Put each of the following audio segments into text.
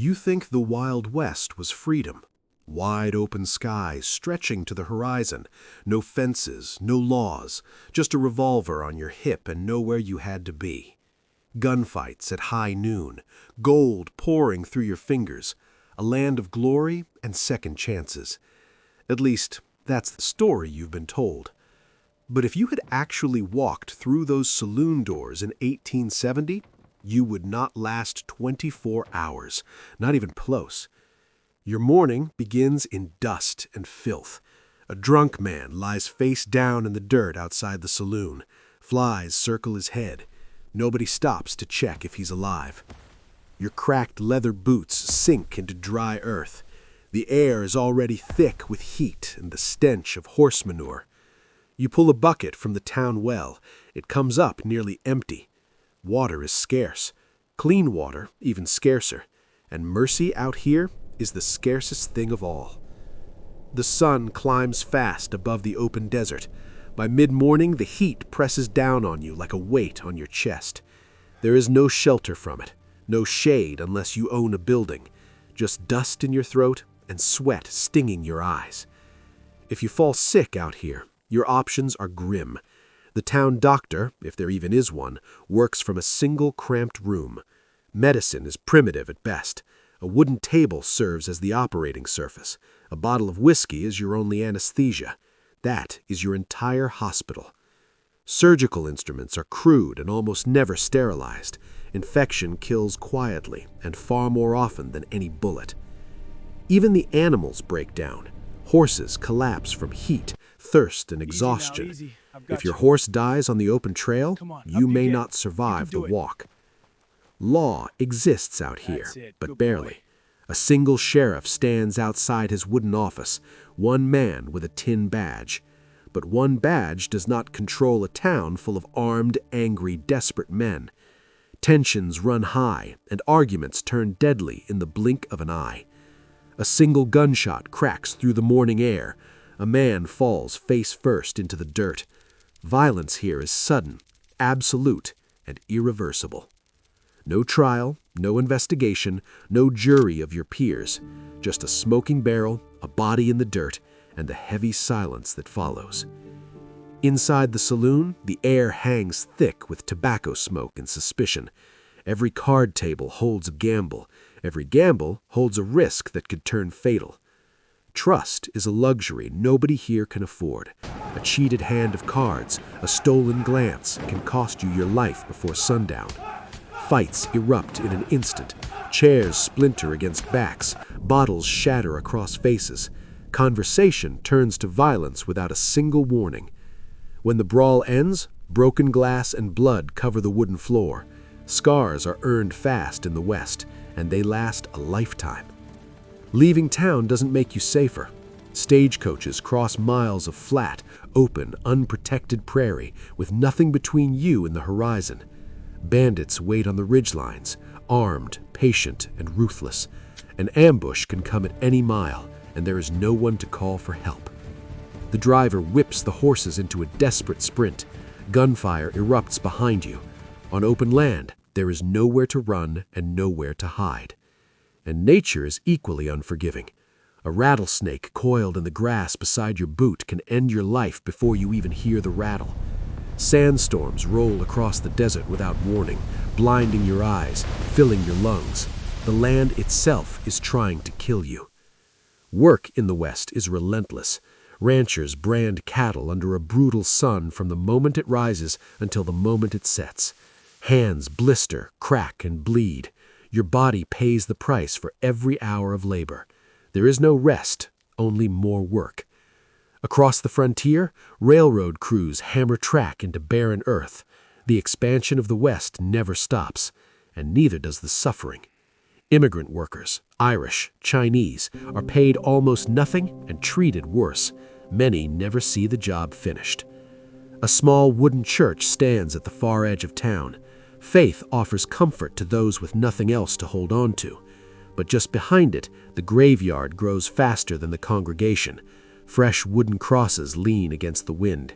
You think the Wild West was freedom. Wide open skies stretching to the horizon, no fences, no laws, just a revolver on your hip and nowhere you had to be. Gunfights at high noon, gold pouring through your fingers, a land of glory and second chances. At least, that's the story you've been told. But if you had actually walked through those saloon doors in 1870, you would not last 24 hours, not even close. Your morning begins in dust and filth. A drunk man lies face down in the dirt outside the saloon. Flies circle his head. Nobody stops to check if he's alive. Your cracked leather boots sink into dry earth. The air is already thick with heat and the stench of horse manure. You pull a bucket from the town well. It comes up nearly empty. Water is scarce. Clean water even scarcer. And mercy out here is the scarcest thing of all. The sun climbs fast above the open desert. By mid-morning, the heat presses down on you like a weight on your chest. There is no shelter from it, no shade unless you own a building, just dust in your throat and sweat stinging your eyes. If you fall sick out here, your options are grim. The town doctor, if there even is one, works from a single cramped room. Medicine is primitive at best. A wooden table serves as the operating surface. A bottle of whiskey is your only anesthesia. That is your entire hospital. Surgical instruments are crude and almost never sterilized. Infection kills quietly and far more often than any bullet. Even the animals break down. Horses collapse from heat, thirst, and exhaustion. If your horse dies on the open trail, you may not survive the walk. Law exists out here, but barely. A single sheriff stands outside his wooden office, one man with a tin badge. But one badge does not control a town full of armed, angry, desperate men. Tensions run high, and arguments turn deadly in the blink of an eye. A single gunshot cracks through the morning air. A man falls face first into the dirt. Violence here is sudden, absolute, and irreversible. No trial, no investigation, no jury of your peers. Just a smoking barrel, a body in the dirt, and the heavy silence that follows. Inside the saloon, the air hangs thick with tobacco smoke and suspicion. Every card table holds a gamble. Every gamble holds a risk that could turn fatal. Trust is a luxury nobody here can afford. A cheated hand of cards, a stolen glance can cost you your life before sundown. Fights erupt in an instant. Chairs splinter against backs. Bottles shatter across faces. Conversation turns to violence without a single warning. When the brawl ends, broken glass and blood cover the wooden floor. Scars are earned fast in the West, and they last a lifetime. Leaving town doesn't make you safer. Stagecoaches cross miles of flat, open, unprotected prairie with nothing between you and the horizon. Bandits wait on the ridgelines, armed, patient, and ruthless. An ambush can come at any mile, and there is no one to call for help. The driver whips the horses into a desperate sprint. Gunfire erupts behind you. On open land, there is nowhere to run and nowhere to hide. And nature is equally unforgiving. A rattlesnake coiled in the grass beside your boot can end your life before you even hear the rattle. Sandstorms roll across the desert without warning, blinding your eyes, filling your lungs. The land itself is trying to kill you. Work in the West is relentless. Ranchers brand cattle under a brutal sun from the moment it rises until the moment it sets. Hands blister, crack, and bleed. Your body pays the price for every hour of labor. There is no rest, only more work. Across the frontier, railroad crews hammer track into barren earth. The expansion of the West never stops, and neither does the suffering. Immigrant workers, Irish, Chinese, are paid almost nothing and treated worse. Many never see the job finished. A small wooden church stands at the far edge of town. Faith offers comfort to those with nothing else to hold on to. But just behind it, the graveyard grows faster than the congregation. Fresh wooden crosses lean against the wind.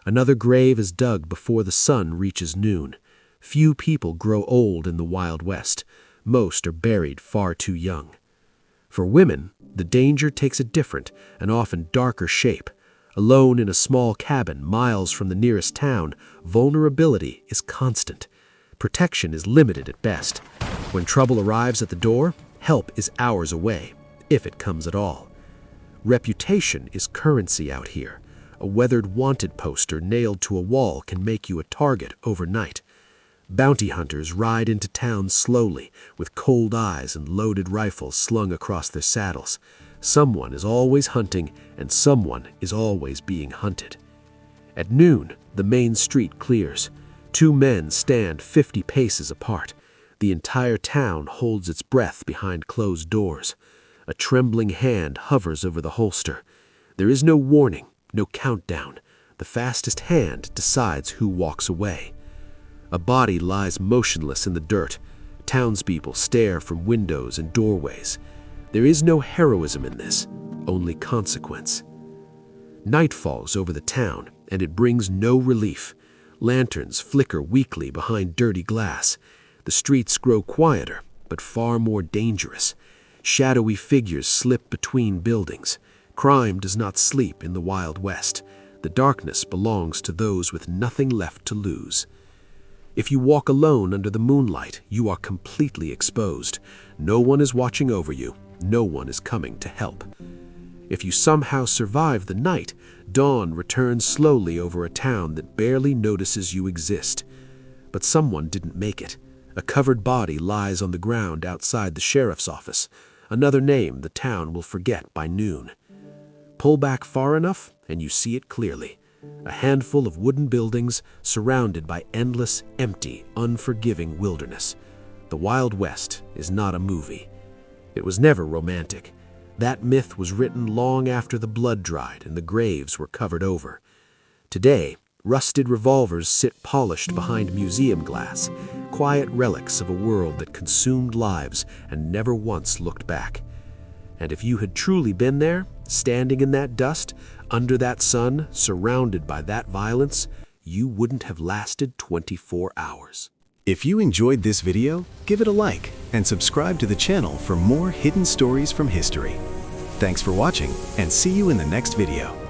Another grave is dug before the sun reaches noon. Few people grow old in the Wild West. Most are buried far too young. For women, the danger takes a different and often darker shape. Alone in a small cabin miles from the nearest town, vulnerability is constant. Protection is limited at best. When trouble arrives at the door, help is hours away, if it comes at all. Reputation is currency out here. A weathered wanted poster nailed to a wall can make you a target overnight. Bounty hunters ride into town slowly, with cold eyes and loaded rifles slung across their saddles. Someone is always hunting, and someone is always being hunted. At noon, the main street clears. Two men stand 50 paces apart. The entire town holds its breath behind closed doors. A trembling hand hovers over the holster. There is no warning, no countdown. The fastest hand decides who walks away. A body lies motionless in the dirt. Townspeople stare from windows and doorways. There is no heroism in this, only consequence. Night falls over the town, and it brings no relief. Lanterns flicker weakly behind dirty glass. The streets grow quieter, but far more dangerous. Shadowy figures slip between buildings. Crime does not sleep in the Wild West. The darkness belongs to those with nothing left to lose. If you walk alone under the moonlight, you are completely exposed. No one is watching over you. No one is coming to help. If you somehow survive the night, dawn returns slowly over a town that barely notices you exist. But someone didn't make it. A covered body lies on the ground outside the sheriff's office. Another name the town will forget by noon. Pull back far enough, and you see it clearly. A handful of wooden buildings surrounded by endless, empty, unforgiving wilderness. The Wild West is not a movie. It was never romantic. That myth was written long after the blood dried and the graves were covered over. Today, rusted revolvers sit polished behind museum glass, quiet relics of a world that consumed lives and never once looked back. And if you had truly been there, standing in that dust, under that sun, surrounded by that violence, you wouldn't have lasted 24 hours. If you enjoyed this video, give it a like and subscribe to the channel for more hidden stories from history. Thanks for watching, and see you in the next video.